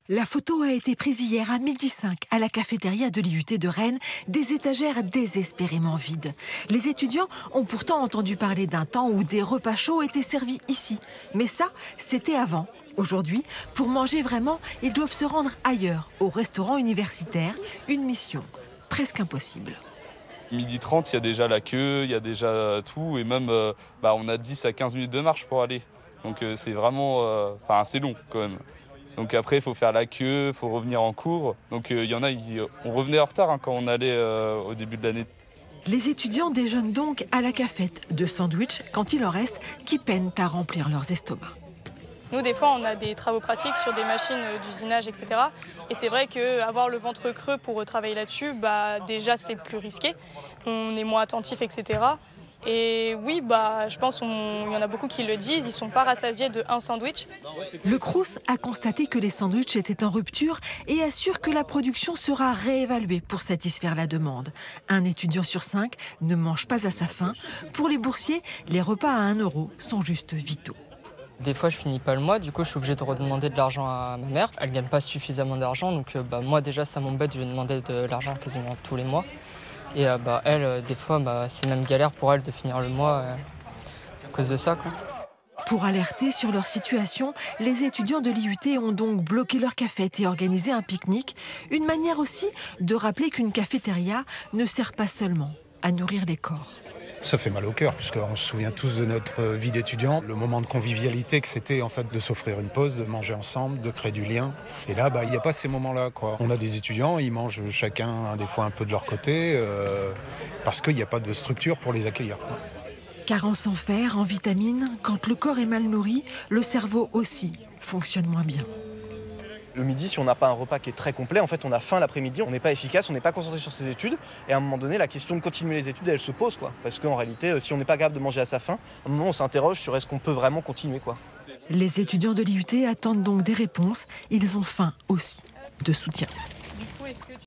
La photo a été prise hier à 12h05 à la cafétéria de l'IUT de Rennes, des étagères désespérément vides. Les étudiants ont pourtant entendu parler d'un temps où des repas chauds étaient servis ici. Mais ça, c'était avant. Aujourd'hui, pour manger vraiment, ils doivent se rendre ailleurs, au restaurant universitaire, une mission presque impossible. 12h30, il y a déjà la queue, il y a déjà tout, et même on a 10 à 15 minutes de marche pour aller. Donc c'est vraiment assez long quand même. Donc après, il faut faire la queue, il faut revenir en cours. Donc il y en a, on revenait en retard quand on allait au début de l'année. Les étudiants déjeunent donc à la cafette, de sandwichs, quand il en reste, qui peinent à remplir leurs estomacs. Nous, des fois, on a des travaux pratiques sur des machines d'usinage, etc. Et c'est vrai qu'avoir le ventre creux pour travailler là-dessus, déjà, c'est plus risqué. On est moins attentif, etc. Et oui, je pense qu'il y en a beaucoup qui le disent, ils ne sont pas rassasiés d'un sandwich. Le Crous a constaté que les sandwichs étaient en rupture et assure que la production sera réévaluée pour satisfaire la demande. Un étudiant sur 5 ne mange pas à sa faim. Pour les boursiers, les repas à 1 € sont juste vitaux. Des fois, je finis pas le mois, du coup, je suis obligé de redemander de l'argent à ma mère. Elle gagne pas suffisamment d'argent, donc moi déjà, ça m'embête, je lui demander de l'argent quasiment tous les mois. Et elle, des fois, c'est même galère pour elle de finir le mois à cause de ça, quoi. Pour alerter sur leur situation, les étudiants de l'IUT ont donc bloqué leur cafette et organisé un pique-nique. Une manière aussi de rappeler qu'une cafétéria ne sert pas seulement à nourrir les corps. Ça fait mal au cœur, puisqu'on se souvient tous de notre vie d'étudiant, le moment de convivialité que c'était en fait de s'offrir une pause, de manger ensemble, de créer du lien. Et là, il n'y a pas ces moments-là, quoi. On a des étudiants, ils mangent chacun des fois un peu de leur côté, parce qu'il n'y a pas de structure pour les accueillir, quoi. Carence en fer, en vitamines, quand le corps est mal nourri, le cerveau aussi fonctionne moins bien. Le midi, si on n'a pas un repas qui est très complet, en fait, on a faim l'après-midi, on n'est pas efficace, on n'est pas concentré sur ses études. Et à un moment donné, la question de continuer les études, elle se pose, quoi. Parce qu'en réalité, si on n'est pas capable de manger à sa faim, à un moment, on s'interroge sur est-ce qu'on peut vraiment continuer, quoi. Les étudiants de l'IUT attendent donc des réponses. Ils ont faim aussi de soutien.